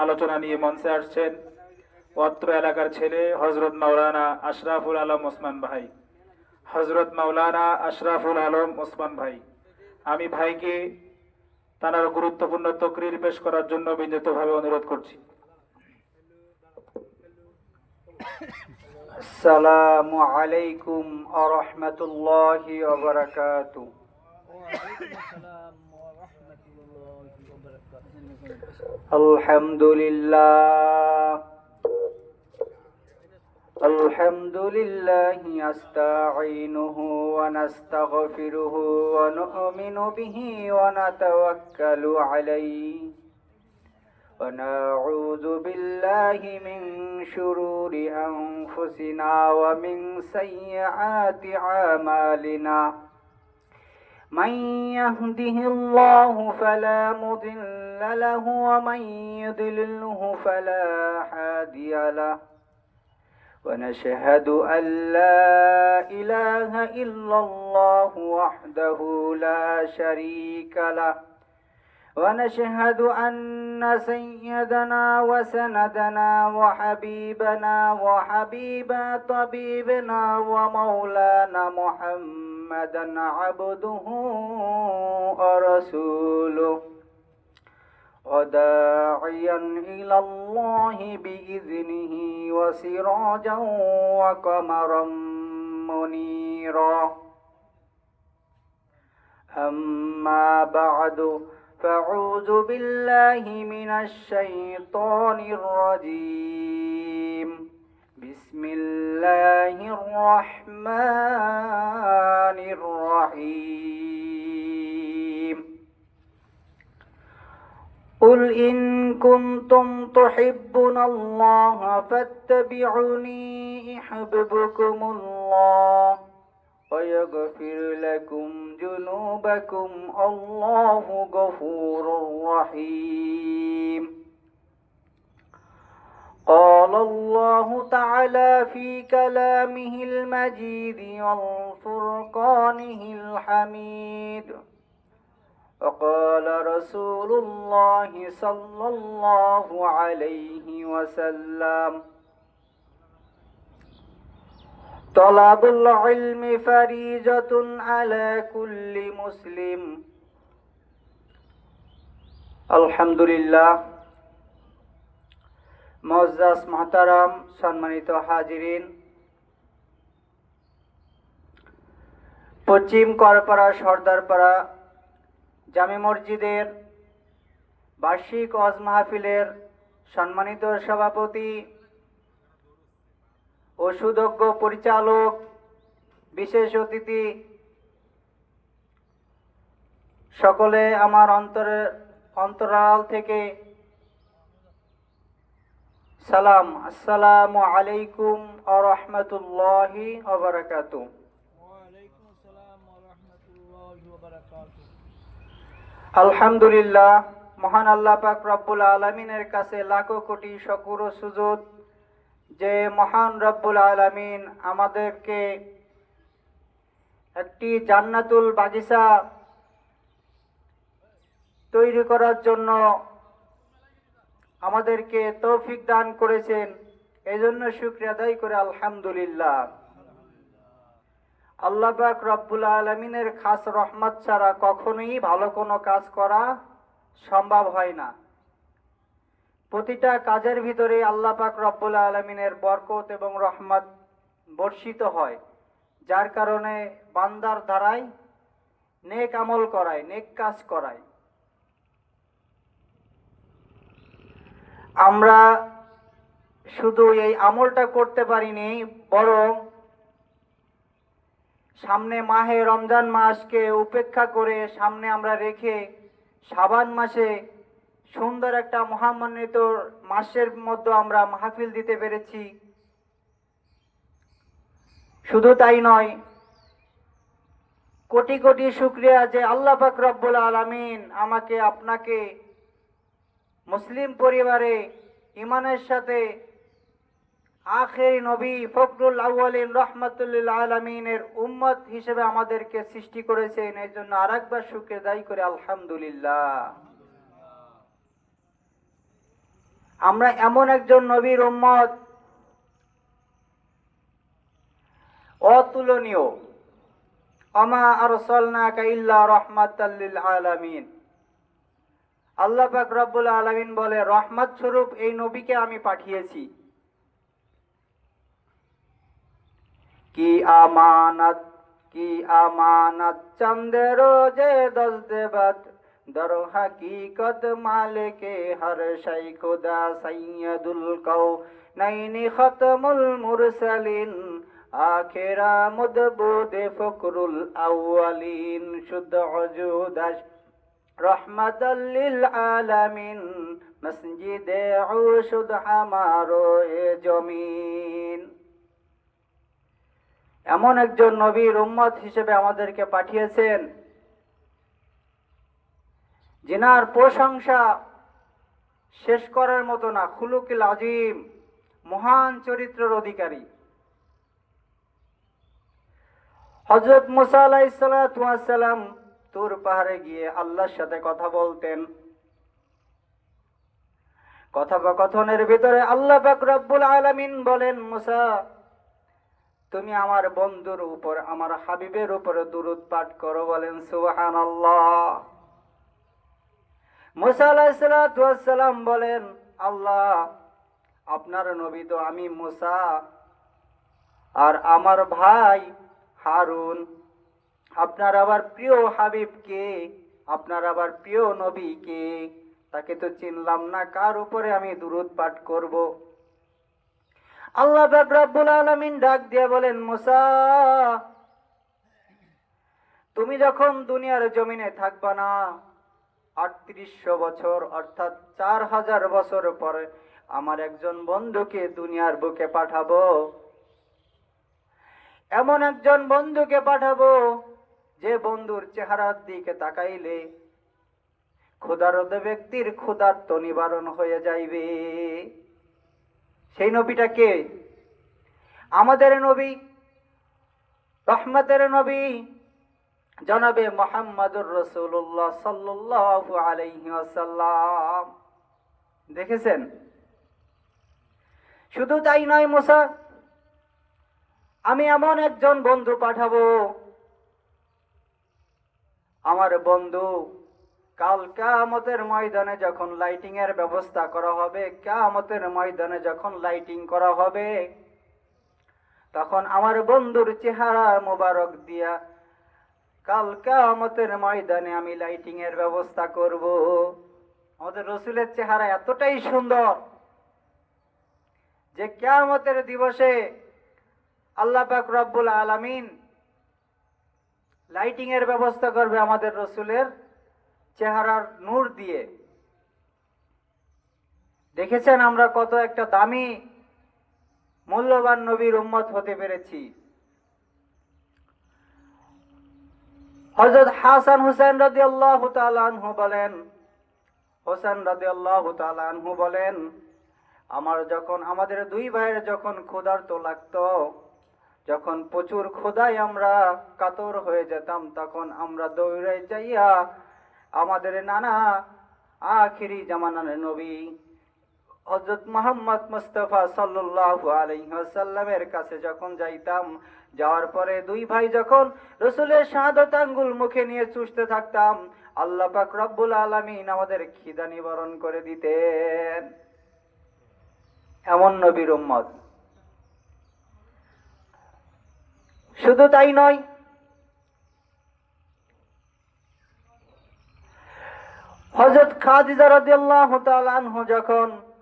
আলোচনা নিয়ে মঞ্চে আসছেন অত্র এলাকার ছেলে হযরত মাওলানা আশরাফুল আলম ওসমান ভাই। হযরত মাওলানা আশরাফুল আলম ওসমান ভাই, আমি ভাইকে তার গুরুত্বপূর্ণ তকরির পেশ করার জন্য বিনীতভাবে অনুরোধ করছি। আসসালামু আলাইকুম ওয়া রাহমাতুল্লাহি ওয়া বারাকাতুহু। আলহামদুলিল্লাহ আলহামদুলিল্লাহি আস্তাঈনুহু ওয়া নাস্তাগফিরুহু ওয়া নু'মিনু বিহি ওয়া নাতাওয়াক্কালু আলাইহি ونعوذ بالله من شرور أنفسنا ومن سيئات أعمالنا من يهده الله فلا مضل له ومن يضلله فلا هادي له ونشهد أن لا إله إلا الله وحده لا شريك له ونشهد أن سيدنا وسندنا وحبيبنا وحبيب طبيبنا ومولانا محمدا عبده ورسوله وداعيا إلى الله بإذنه وسراجا وقمرا منيرا أما بعد فأعوذ بالله من الشيطان الرجيم بسم الله الرحمن الرحيم قل إن كنتم تحبون الله فاتبعوني يحببكم الله ويغفر لكم ذنوبكم الله غفور رحيم قال الله تعالى في كلامه المجيد والفرقانه الحميد وقال رسول الله صلى الله عليه وسلم طلب العلم فريضة على كل مسلم الحمد لله মুআজ্জাজ মুহতারাম সম্মানিত হাজিরিন, পশ্চিম করপাড়া সর্দারপাড়া জামে মসজিদের বার্ষিক ওয়াজ মাহফিলের সম্মানিত সভাপতি ও সুদক্ষ পরিচালক, বিশেষ অতিথি সকলে আমার অন্তরাল থেকে সালাম, আসসালামু আলাইকুম ওয়া রাহমাতুল্লাহি ওয়া বারাকাতুহু। আলহামদুলিল্লাহ, মহান আল্লাহ পাক রব্বুল আলামিনের কাছে লাখো কোটি শুকর ও সুজুদ যে মহান রব্বুল আলামিন আমাদেরকে একটি জান্নাতুল বাগিচা তৈরি করার জন্য আমাদেরকে তৌফিক দান করেছেন। এজন্য শুকরিয়া আদায় করে আলহামদুলিল্লাহ। আল্লাহ পাক রব্বুল আলামিনের খাস রহমত ছাড়া কখনোই ভালো কোনো কাজ করা সম্ভব হয় না। প্রতিটা কাজের ভিতরে আল্লাহ পাক রব্বুল আলামিনের বরকত এবং রহমত বর্ষিত হয়, যার কারণে বান্দার দ্বারাই নেক আমল করায়, নেক কাজ করায়। আমরা শুধু এই আমলটা করতে পারিনি, বরং সামনে মাহে রমজান মাসকে উপেক্ষা করে সামনে আমরা রেখে শাবান মাসে সুন্দর একটা মহামান্বিত মাসের মধ্যে আমরা মাহফিল দিতে পেরেছি। শুধু তাই নয়, কোটি কোটি শুকরিয়া যে আল্লাহ পাক রব্বুল আলামিন আমাকে আপনাকে মুসলিম পরিবারে ইমানের সাথে আখেরি নবী ফখরুল আউয়ালিন রহমাতুল্লিল আলামিনের উম্মত হিসেবে আমাদেরকে সৃষ্টি করেছেন। এই জন্য আরেকবার শুকরিয়া আদায় করে আলহামদুলিল্লাহ। আমরা এমন একজন নবীর উম্মত, অতুলনীয়। আমা আরসালনাকা ইল্লা রাহমাতাল লিল আলামিন। আল্লাহ পাক রব্বুল আলামিন বলে, রহমত স্বরূপ এই নবীকে আমি পাঠিয়েছি। কি আমানত, কি আমানত চন্দের যে দস দেবত, দর হकीकत মালিকে হর শাই খুদা সৈয়দুল কৌ নৈনি খতমুল মুরসালিন আখেরা মুদবুদে ফকরুল আউয়ালিন শুদ্ধ অজুদাস রহমতাল লিল আলামিন মসজিদে উশুদ হামারো এ জমিন। এমন একজন নবীর উম্মত হিসেবে আমাদেরকে পাঠিয়েছেন, যিনার প্রশংসা শেষ করার মতো না। খুলুকিল আজিম, মহান চরিত্রের অধিকারী। হযরত মুসা আলাইহিস সালাতু ওয়াস সালাম তুর পাহাড়ে গিয়ে আল্লাহর সাথে কথা বলতেন। কথোপকথনের ভিতরে আল্লাহ পাক রব্বুল আলামিন বলেন, মুসা, তুমি আমার বন্ধুর উপর, আমার হাবিবের উপর দুরূদ পাঠ করো। বলেন সুবহানাল্লাহ। মুসা আলাইহিস সালাতু ওয়াস সালাম বলেন, আল্লাহ, আপনার নবী তো আমি মুসা, আর আমার ভাই হারুন। আপনার আবার প্রিয় হাবিব কে? আপনার আবার প্রিয় নবী কে? তাকে তো চিনলাম না, কার উপরে আমি দুরূদ পাঠ করব? আল্লাহ পাক রব্বুল আলামিন ডাক দিয়ে বলেন, মুসা, তুমি যখন দুনিয়ার জমিনে থাকবা না, ৩৮০০ বছর অর্থাৎ ৪০০০ বছর পরে আমার একজন বন্ধুকে দুনিয়ার বুকে পাঠাবো। এমন একজন বন্ধুকে পাঠাবো যে বন্ধুর চেহারার দিকে তাকাইলে ক্ষুধার্ত ব্যক্তির ক্ষুধার্ত নিবারণ হয়ে যাইবে। সেই নবীটা কে? আমাদের নবী, রহমতের নবী জনাবে মুহাম্মদুর রাসূলুল্লাহ সাল্লাল্লাহু আলাইহি ওয়াসাল্লাম। দেখেছেন? শুধু তাই নয়, মুসা, আমি এমন একজন বন্ধু পাঠাবো, আমার বন্ধু কাল কিয়ামতের ময়দানে যখন লাইটিং এর ব্যবস্থা করা হবে, কিয়ামতের ময়দানে যখন লাইটিং করা হবে, তখন আমার বন্ধুর চেহারা মোবারক দিয়া কাল কিয়ামতের ময়দানে আমি লাইটিং এর ব্যবস্থা করব। আমাদের রসুলের চেহারা এতটাই সুন্দর যে কিয়ামতের দিবসে আল্লাহ পাক রব্বুল আলামিন লাইটিং এর ব্যবস্থা করবে আমাদের রসুলের চেহারার নূর দিয়ে। দেখেছেন আমরা কত একটা দামি মূল্যবান নবীর উম্মত হতে পেরেছি। হযরত হাসান হুসাইন রাদিয়াল্লাহু তাআলা আনহু বলেন, হোসেন রাদিয়াল্লাহু তাআলা আনহু বলেন, আমাদের দুই ভাইয়ের যখন ক্ষুধার্ত লাগতো, যখন প্রচুর ক্ষুধায় আমরা কাতর হয়ে যেতাম, তখন আমরা দৌড়ে যাইয়া আমাদের নানা আখিরি জামানার নবী হযরত মুহাম্মদ মুস্তাফা সাল্লাল্লাহু আলাইহি ওয়াসাল্লামের কাছে যখন যাইতাম, যাওয়ার পরে দুই ভাই যখন রাসূলের শাহাদাত আঙ্গুল মুখে নিয়ে চুষতে থাকতাম, আল্লাহ পাক রব্বুল আলামিন আমাদের খিদা নিবারণ করে দিতেন। এমন নবীর উম্মত। শুধু তাই নয়, হযরত খাদিজা রাদিয়াল্লাহু তাআলা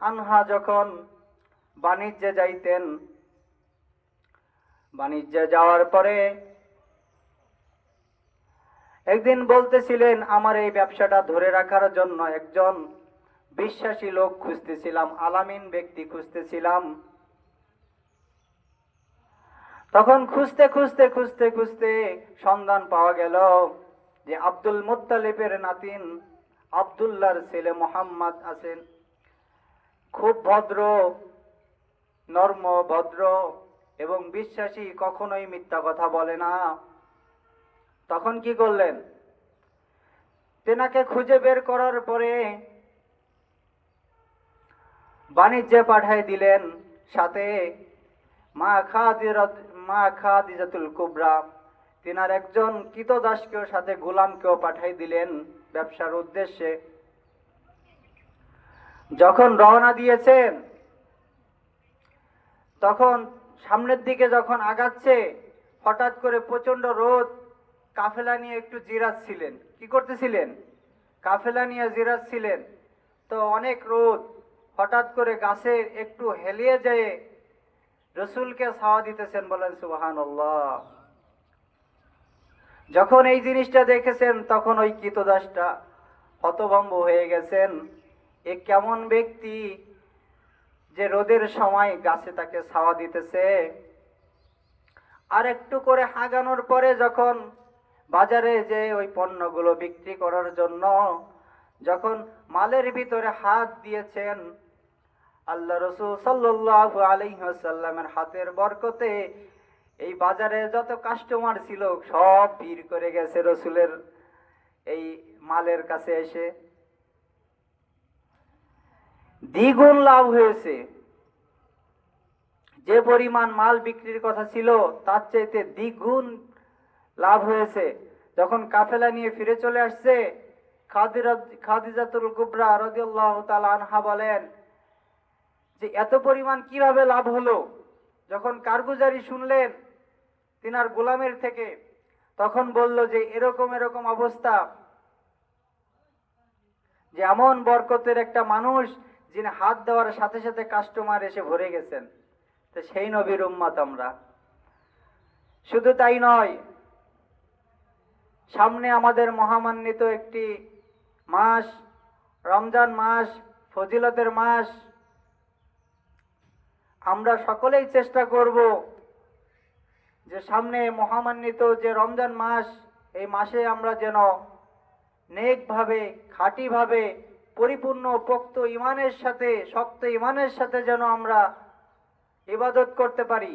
আনহা যখন বাণিজ্যে যাইতেন, বাণিজ্যে যাওয়ার পরে একদিন বলতেছিলেন, আমার এই ব্যবসাটা ধরে রাখার জন্য একজন বিশ্বাসী লোক খুঁজতেছিলাম, আলামিন ব্যক্তি খুঁজতেছিলাম। তখন খুঁজতে খুঁজতে খুঁজতে খুঁজতে সন্ধান পাওয়া গেল যে আব্দুল মুত্তালিবের নাতিন আব্দুল্লাহর ছেলে মোহাম্মদ আছেন, খুব ভদ্র, নর্ম, ভদ্র এবং বিশ্বাসী, কখনোই মিথ্যা কথা বলে না। তখন কি করলেন? তেনাকে খুঁজে বের করার পরে বাণিজ্যে পাঠাই দিলেন, সাথে মা খাদিজাতুল কুবরা তিনার একজন কৃতদাসকেও সাথে গোলামকেও পাঠাই দিলেন ব্যবসার উদ্দেশ্যে। যখন রওনা দিয়েছেন তখন সামনের দিকে যখন আগাচ্ছে, হঠাৎ করে প্রচন্ড রোদ, কাফেলা নিয়ে একটু জিরাচ্ছিলেন। কি করতেছিলেন? কাফেলা নিয়ে জিরাচ্ছিলেন। তো অনেক রোদ, হঠাৎ করে গাছে একটু হেলিয়ে যেয়ে রসুলকে ছাওয়া দিতেছেন। বলেন সুবহানাল্লাহ। যখন এই জিনিসটা দেখেছেন তখন ওই কৃতদাসটা হতভম্ব হয়ে গেছেন। এ কেমন ব্যক্তি যে রোদের সময় গাছে তাকে ছাওয়া দিতেছে। আর একটু করে হাগানোর পরে যখন বাজারে যে ওই পণ্যগুলো বিক্রি করার জন্য যখন মালের ভিতরে হাত দিয়েছেন, আল্লাহ রসুল সাল্লাল্লাহু আলাইহি ওয়াসাল্লামের হাতের বরকতে এই বাজারে যত কাস্টমার ছিল সব ভিড় করে গেছে রসুলের এই মালের কাছে এসে। দ্বিগুণ লাভ হয়েছে। যে পরিমাণ মাল বিক্রির কথা ছিল তার চাইতে দ্বিগুণ লাভ হয়েছে। যখন কাফেলা নিয়ে ফিরে চলে আসছে, খাদিজাতুল কুবরা রাদিয়াল্লাহু তাআলা আনহা বলেন যে এত পরিমাণ কিভাবে লাভ হলো। যখন কারগুজারি শুনলেন তিনার গোলামের থেকে, তখন বলল যে এরকম এরকম অবস্থা, যে এমন বরকতের একটা মানুষ যিনি হাত দেওয়ার সাথে সাথে কাস্টমার এসে ভরে গেছেন। তো সেই নবীর উম্মত আমরা। শুধু তাই নয়, সামনে আমাদের মহামান্বিত একটি মাস, রমজান মাস, ফজিলতের মাস। আমরা সকলেই চেষ্টা করব যে সামনে মহামান্বিত যে রমজান মাস, এই মাসে আমরা যেন নেকভাবে, খাঁটিভাবে, পরিপূর্ণ পোক্ত ইমানের সাথে, শক্ত ইমানের সাথে যেন আমরা ইবাদত করতে পারি।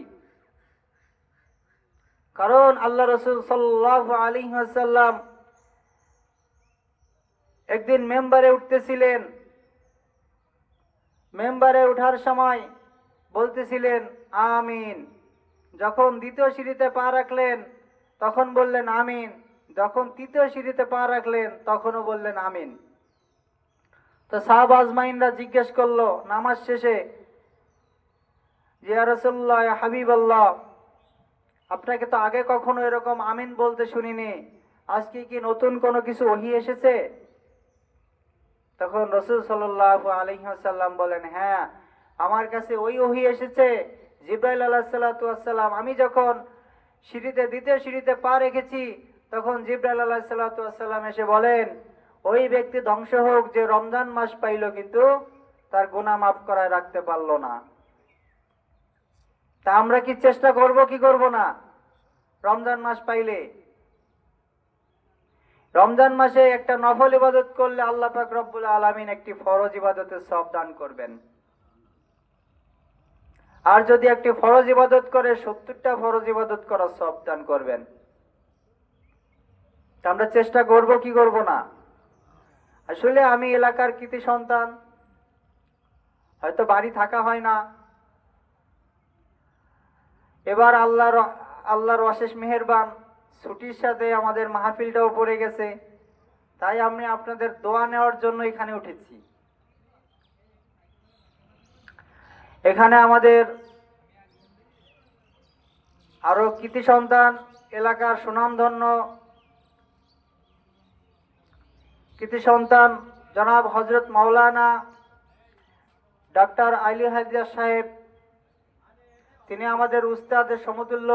কারণ আল্লাহ রসুল সাল্লাল্লাহু আলাইহি ওয়াসাল্লাম একদিন মেম্বারে উঠতেছিলেন। মেম্বারে ওঠার সময় বলতেছিলেন আমিন। যখন দ্বিতীয় সিঁড়িতে পা রাখলেন তখন বললেন আমিন। যখন তৃতীয় সিঁড়িতে পা রাখলেন তখনও বললেন আমিন। তো সাহাবা আজমাইনরা জিজ্ঞেস করলো নামাজ শেষে, যে ইয়া রাসূলুল্লাহ, ইয়া হাবিবাল্লাহ, আপনাকে তো আগে কখনো এরকম আমিন বলতে শুনিনি, আজকে কি নতুন কোনো কিছু ওহী এসেছে? তখন রাসূল সাল্লাল্লাহু আলাইহি ওয়াসাল্লাম বলেন, হ্যাঁ, আমার কাছে ওই ওহী এসেছে। জিবরাইল আলাইহিস সালাতু ওয়াস সালাম, আমি যখন দ্বিতীয় সিঁড়িতে পা রেখেছি তখন জিবরাইল আলাইহিস সালাতু ওয়াস সালাম এসে বলেন, ওই ব্যক্তি ধ্বংস হোক যে রমজান মাস পাইল কিন্তু তার গুনাহ মাফ করায় রাখতে পারলো না। তা আমরা কি চেষ্টা করব কি করব না? রমজান মাস পাইলে, রমজান মাসে একটা নফল ইবাদত করলে আল্লাহ পাক রব্বুল আলামিন একটি ফরজ ইবাদতের সওয়াব দান করবেন। আর যদি একটি ফরজ ইবাদত করে 70টা ফরজ ইবাদত করার সওয়াব দান করবেন। তা আমরা চেষ্টা করব কি করব না? আসলে আমি এলাকার কৃতি সন্তান, হয়তো বাড়ি থাকা হয় না। এবার আল্লাহর অশেষ মেহেরবান, ছুটির সাথে আমাদের মাহফিলটাও পড়ে গেছে। তাই আমি আপনাদের দোয়া নেওয়ার জন্য এখানে উঠেছি। এখানে আমাদের আরো কৃতি সন্তান, এলাকার সুনামধন্য কৃতি সন্তান জনাব হযরত মাওলানা ডক্টর আলী হায়দার সাহেব, তিনি আমাদের উস্তাদের সমতুল্য।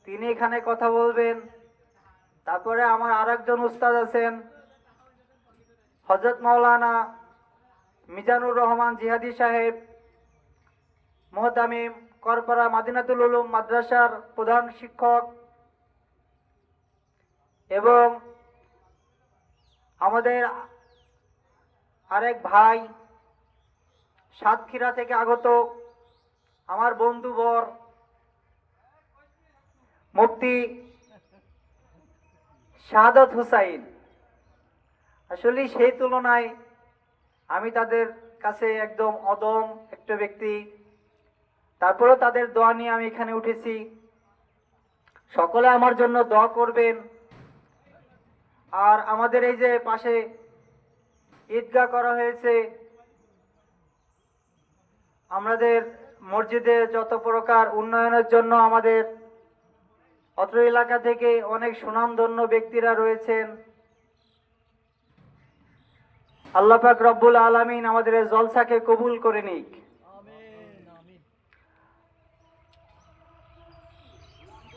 তিনি এখানে কথা বলবেন। তারপরে আমার আরেকজন উস্তাদ আছেন হযরত মাওলানা মিজানুর রহমান জিহাদি সাহেব, মুহতামিম করপাড়া মাদিনাতুল উলুম মাদ্রাসার প্রধান শিক্ষক, এবং আমাদের আরেক ভাই সাতক্ষীরা থেকে আগত আমার বন্ধুবর মুফতি শাহাদাত হুসাইন। আসলে সেই তুলনায় আমি তাদের কাছে একদম অদম একটা ব্যক্তি, তারপরেও তাদের দোয়া নিয়ে আমি এখানে উঠেছি। সকলে আমার জন্য দোয়া করবেন। আর আমাদের এই যে পাশে ঈদগাহ করা হয়েছে, আমাদের মসজিদে যত প্রকার উন্নয়নের জন্য আমাদের অত্র এলাকা থেকে অনেক সুনামধন্য ব্যক্তিরা রয়েছেন। আল্লাহ পাক রব্বুল আলামিন আমাদের এই জলসাকে কবুল করে নিক।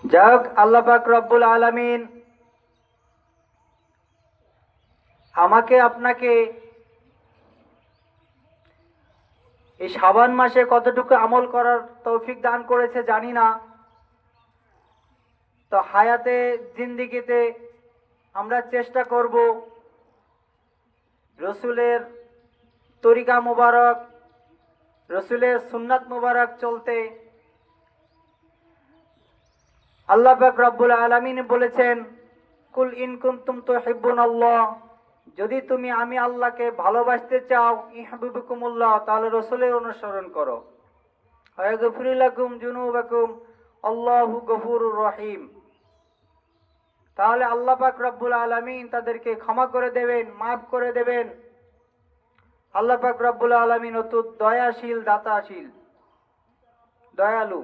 যাক, আল্লাহ পাক রব্বুল আলামিন আমাকে আপনাকে এই শাবান মাসে কতটুকু আমল করার তৌফিক দান করেছে জানি না। তো হায়াতে জিন্দিগিতে আমরা চেষ্টা করব রসুলের তরিকা মুবারক, রসুলের সুন্নাত মুবারক চলতে। আল্লাহ পাক রব্বুল আলামিন বলেছেন, কুল ইন কুনতুম তুহিব্বুনাল্লাহ, যদি তুমি আমি আল্লাহকে ভালোবাসতে চাও, ইহবিবুকুমুল্লাহ, তাহলে রসুলের অনুসরণ করো। ওয়াগফির লাকুম যুনুবাকুম, আল্লাহু গফুরুর রহিম। তাহলে আল্লাহ পাক রব্বুল আলামিন তাদেরকে ক্ষমা করে দেবেন, মাফ করে দেবেন। আল্লাহ পাক রব্বুল আলামিন অত্যন্ত দয়াশীল, দাতাশীল, দয়ালু।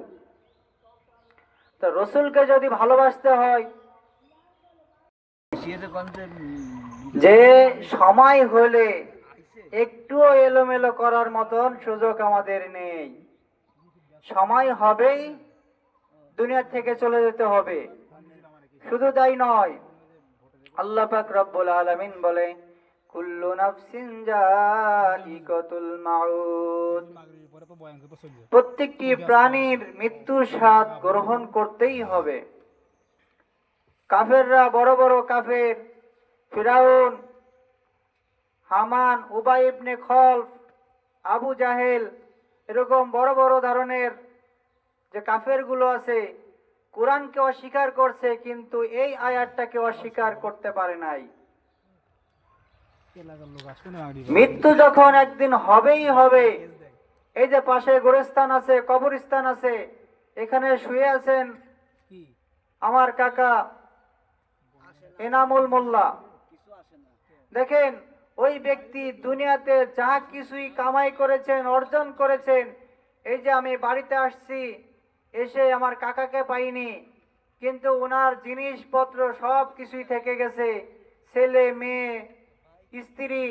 তো রসুলকে যদি ভালোবাসতে হয়, যে সময় হলে একটুও এলোমেলো করার মতন সুযোগ আমাদের নেই। সময় হবেই দুনিয়া থেকে চলে যেতে হবে। শুধু তাই নয়, আল্লাহ পাক রব্বুল আলামিন বলে, কুল্লু নাফসিন যায়িকাতুল মাউত, প্রত্যেকটি প্রাণীর মৃত্যুর স্বাদ গ্রহণ করতেই হবে। কাফেররা, বড় বড় কাফের, ফিরাউন, হামান, উবাই ইবনে খলফ, আবু জাহেল, এরকম বড় বড় ধরনের যে কাফেরগুলো আছে, কোরআনকে অস্বীকার করছে, কিন্তু এই আয়াতটাকে অস্বীকার করতে পারে নাই। মৃত্যু যখন একদিন হবেই হবে, এই যে পাশে গোরস্থান আছে, কবরস্থান আছে, এখানে শুয়ে আছেন আমার কাকা এনামুল মোল্লা। দেখেন, ওই ব্যক্তি দুনিয়াতে যা কিছুই কামাই করেছেন, অর্জন করেছেন, এই যে আমি বাড়িতে আসছি, এসে আমার কাকাকে পাইনি, কিন্তু ওনার জিনিসপত্র সব কিছুই থেকে গেছে। ছেলে, মেয়ে, স্ত্রী,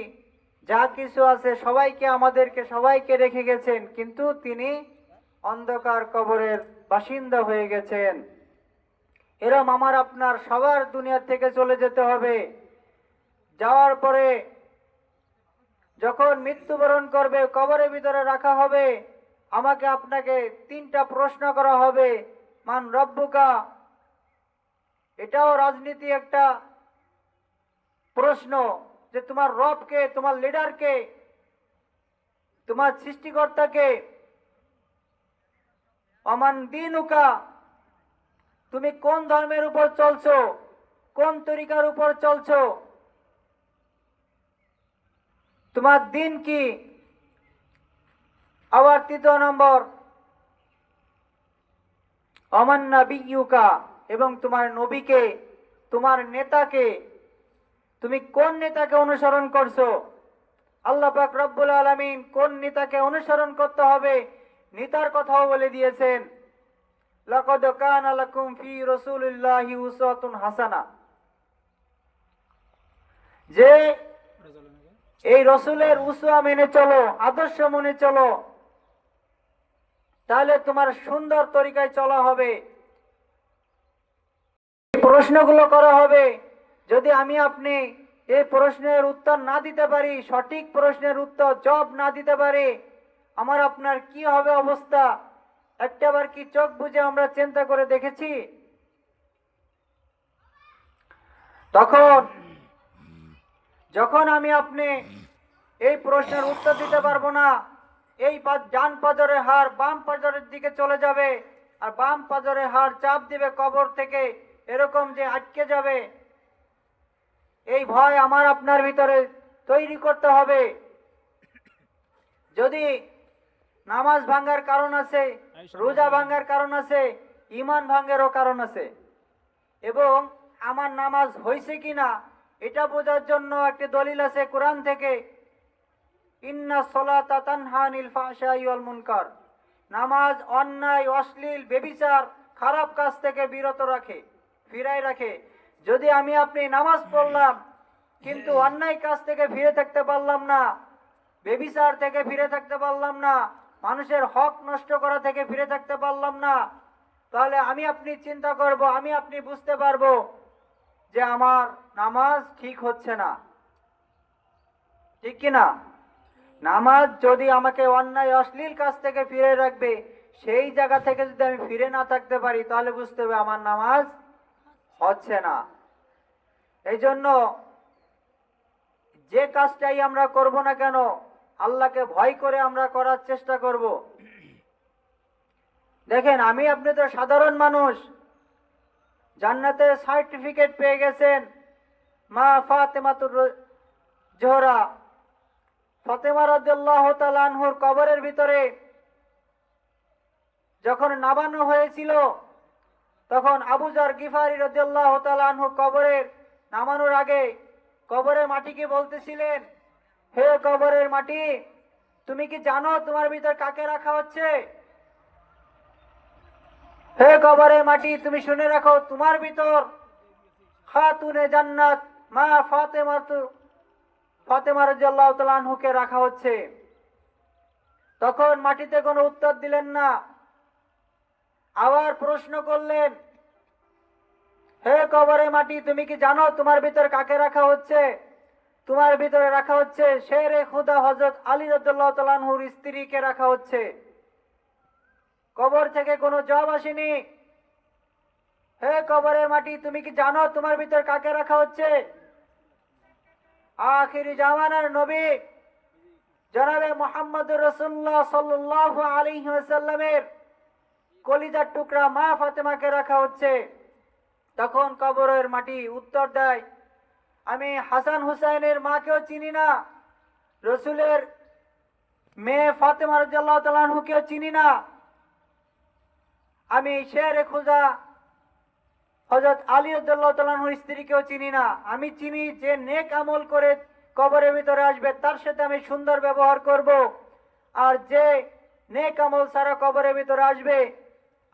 যা কিছু আছে সবাইকে, আমাদেরকে সবাইকে রেখে গেছেন, কিন্তু তিনি অন্ধকার কবরের বাসিন্দা হয়ে গেছেন। এরম আমার আপনার সবার দুনিয়া থেকে চলে যেতে হবে। যাওয়ার পরে যখন মৃত্যুবরণ করবে, কবরের ভিতরে রাখা হবে, আমাকে আপনাকে তিনটা প্রশ্ন করা হবে। মান রব্বুকা, এটাও রাজনীতি একটা প্রশ্ন, যে তোমার রবকে, তোমার লিডারকে, তোমার সৃষ্টিকর্তাকে। অমান দিনুকা, তুমি কোন ধর্মের উপর চলছো, কোন তরিকার উপর চলছো, তোমার দিন কি। আবার তৃতীয় নম্বর, অমান নাবিয়্যুকা, এবং তোমার নবীকে, তোমার নেতাকে, তুমি কোন নেতাকে অনুসরণ করছো। আল্লাহ পাক রব্বুল আলামিন কোন নেতাকে অনুসরণ করতে হবে নেতার কথাও বলে দিয়েছেন। লাকাদ কানা লাকুম ফি রাসূলিল্লাহি উসওয়াতুন হাসানা, যে এই রসুলের উসওয়া মেনে চলো, আদর্শ মেনে চলো, তাহলে তোমার সুন্দর তরিকায় চলা হবে। প্রশ্নগুলো করা হবে। যদি আমি আপনি এই প্রশ্নের উত্তর না দিতে পারি, সঠিক প্রশ্নের উত্তর জবাব না দিতে পারি, আমার আপনার কি হবে অবস্থা? একটাবার কি চোখ বুজে আমরা চিন্তা করে দেখেছি? তখন যখন আমি আপনি এই প্রশ্নের উত্তর দিতে পারবো না, এই ডান পাজরের হাড় বাম পাজরের দিকে চলে যাবে, আর বাম পাজরের হাড় চাপ দিবে কবর থেকে, এরকম যে আটকে যাবে, এই ভয় আমার আপনার ভিতরে তৈরি করতে হবে। যদি নামাজ ভাঙ্গার কারণ আছে, রোজা ভাঙ্গার কারণ আছে, ঈমান ভাঙ্গেরও কারণ আছে, এবং আমার নামাজ হয়েছে কিনা এটা বোঝার জন্য একটি দলিল আছে কোরআন থেকে, ইন্না সলাতা তানহা আনিল ফাহশাই ওয়াল মুনকার, নামাজ অন্যায়, অশ্লীল, ব্যভিচার, খারাপ কাজ থেকে বিরত রাখে, ফিরাই রাখে। যদি আমি আপনি নামাজ পড়লাম কিন্তু অন্যায় কাজ থেকে ফিরে থাকতে পারলাম না, ব্যভিচার থেকে ফিরে থাকতে পারলাম না, মানুষের হক নষ্ট করা থেকে ফিরে থাকতে পারলাম না, তাহলে আমি আপনি চিন্তা করব, আমি আপনি বুঝতে পারবো যে আমার নামাজ ঠিক হচ্ছে না, ঠিক কি না? নামাজ যদি আমাকে অন্যায় অশ্লীল কাজ থেকে ফিরে রাখবে, সেই জায়গা থেকে যদি আমি ফিরে না থাকতে পারি, তাহলে বুঝতে হবে আমার নামাজ হচ্ছে না। এই জন্য যে কাজটাই আমরা করব না কেন, আল্লাহকে ভয় করে আমরা করার চেষ্টা করব। দেখেন, আমি আপনি তো সাধারণ মানুষ, জান্নাতের সার্টিফিকেট পেয়ে গেছেন মা ফাতেমাতুর জোহরা। ফাতেমা রাদিয়াল্লাহু তাআলা আনহুর কবরের ভিতরে যখন নামানো হয়েছিল, তখন আবু যর গিফারি রাদিয়াল্লাহু তাআলা আনহু কবরের নামানোর আগে কবরের মাটিকে বলতেছিলেন, হে কবরের মাটি, তুমি কি জানো তোমার ভিতর কাকে রাখা হচ্ছে? হে কবরের মাটি, তুমি শুনে রাখো, তোমার ভিতর খাতুনে জান্নাত মা ফাতেমা রাদিয়াল্লাহু তাআলা আনহুকে রাখা হচ্ছে। তখন মাটিতে কোনো উত্তর দিলেন না, আবার প্রশ্ন করলেন, হে কবরের মাটি, তুমি কি জানো তোমার ভিতর কাকে রাখা হচ্ছে? তোমার ভিতরে রাখা হচ্ছে শেরে খুদা হযরত আলী রাদিয়াল্লাহু তাআলা আনহুর স্ত্রীকে রাখা হচ্ছে। কবর থেকে কোনো জবাব আসেনি। হে কবরের মাটি, তুমি কি জানো তোমার ভিতর কাকে রাখা হচ্ছে? আখিরি জামানার নবী জনাবে মুহাম্মদুর রাসূলুল্লাহ সাল্লাল্লাহু আলাইহি ওয়াসাল্লামের কলিজার টুকরা মা ফাতেমাকে রাখা হচ্ছে। তখন কবরের মাটি উত্তর দেয়, আমি হাসান হুসাইনের মাকেও চিনি না, রসুলের মেয়ে ফাতেমা রাদিয়াল্লাহু তাআলা আনহুকেও চিনি না, আমি শেরে খুদা হযরত আলী রাদিয়াল্লাহু তাআলা আনহুর স্ত্রীকেও চিনি না। আমি চিনি যে নেক আমল করে কবরের ভিতরে আসবে, তার সাথে আমি সুন্দর ব্যবহার করব, আর যে নেক আমল ছাড়া কবরের ভিতরে আসবে,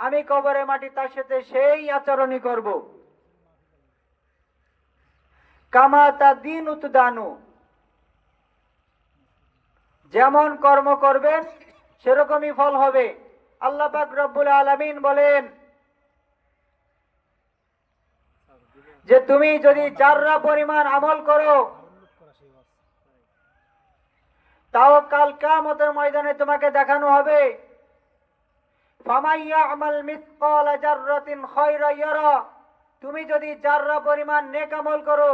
আমি কবরের মাটি তার সাথে সেই আচরণই করব। কামা তাদিনু তুদানু, যেমন কর্ম করবেন সেরকমই ফল হবে। আল্লাহ পাক রব্বুল আলামিন বলেন যে তুমি যদি যাররা পরিমাণ আমল করো, তাও কাল কিয়ামতের ময়দানে তোমাকে দেখানো হবে। ফামাইয়া আমাল মিসকালা জাররাতিন খায়রা ইয়ারা, তুমি যদি যাররা পরিমাণ নেক আমল করো,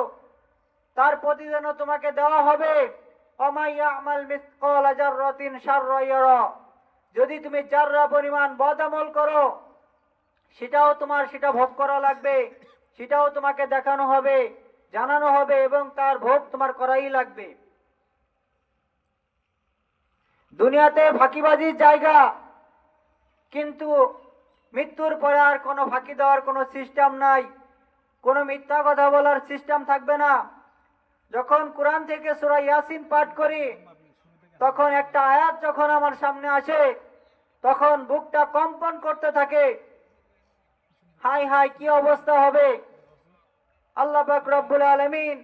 তার প্রতিদান তোমাকে দেওয়া হবে। ওমাইয়া আমাল মিসকালা জাররাতিন শাররা ইয়ারা, যদি তুমি যাররা পরিমাণ বদ আমল করো, সেটাও তোমার সেটা ভোগ করা লাগবে, সেটাও তোমাকে দেখানো হবে, জানানো হবে, এবং তার ভোগ তোমার করাই লাগবে। দুনিয়াতে ফাঁকিবাজির জায়গা, কিন্তু মৃত্যুর পরে আর কোনো ফাঁকি দেওয়ার কোনো সিস্টেম নাই, কোনো মিথ্যা কথা বলার সিস্টেম থাকবে না। যখন কোরআন থেকে সূরা ইয়াসিন পাঠ করি, তখন একটা আয়াত যখন আমার সামনে আসে, তখন বুকটা কম্পন করতে থাকে, হাই হাই কি অবস্থা হবে। আল্লাহ পাক রব্বুল আলামিন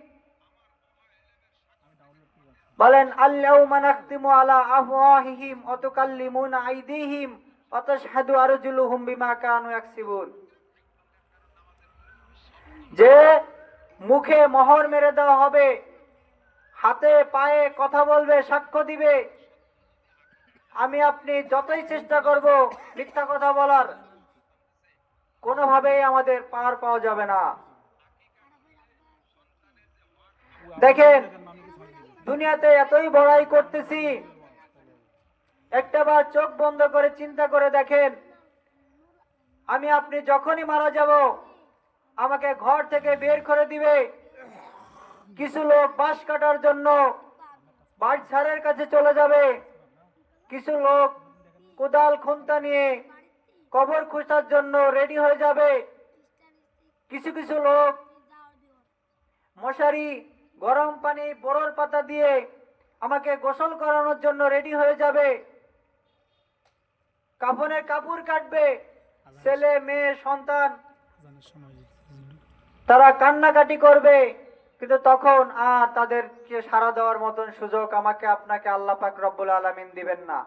বলেন, আল-ইয়াউমা নাখতিমু আলা আফওয়াহিহিম ওয়া তুকাল্লিমুনা আইদিহিম ওয়া তাশহাদু আরজুলুহুম বিমা কানু ইয়াকসিবুন, যে মুখে মোহর মেরে দেওয়া হবে, হাতে পায়ে কথা বলবে, সাক্ষ্য দিবে। আমি আপনি যতই চেষ্টা করব মিথ্যা কথা বলার, কোনোভাবেই আমাদের পার পাওয়া যাবে না। দেখেন, দুনিয়াতে এতই বড়াই করতেছি, একটাবার চোখ বন্ধ করে চিন্তা করে দেখেন, আমি আপনি যখনই মারা যাব, আমাকে ঘর থেকে বের করে দিবে। কিছু লোক বাঁশ কাটার জন্য বাঁশঝাড়ের কাছে চলে যাবে, কিছু লোক কোদাল খুন্তা নিয়ে কবর খোঁড়ার জন্য রেডি হয়ে যাবে। কিছু কিছু লোক মশারি, গরম পানি, বরফ পাতা দিয়ে আমাকে গোসল করানোর জন্য রেডি হয়ে যাবে। কাফনের কাপড় কাটবে। ছেলে মেয়ে সন্তান তারা কান্নাকাটি করবে, কিন্তু তখন আর তাদেরকে সাড়া দেওয়ার মতন সুযোগ আমাকে আপনাকে আল্লাহ পাক রব্বুল আলামিন দিবেন না।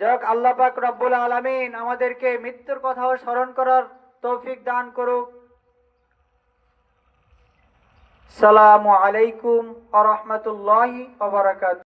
যাই হোক, আল্লাহ পাক রব্বুল আলামিন আমাদেরকে মৃত্যুর কথাও স্মরণ করার তৌফিক দান করুক। সালামু আলাইকুম ওয়া রাহমাতুল্লাহি ওয়া বারাকাতুহু।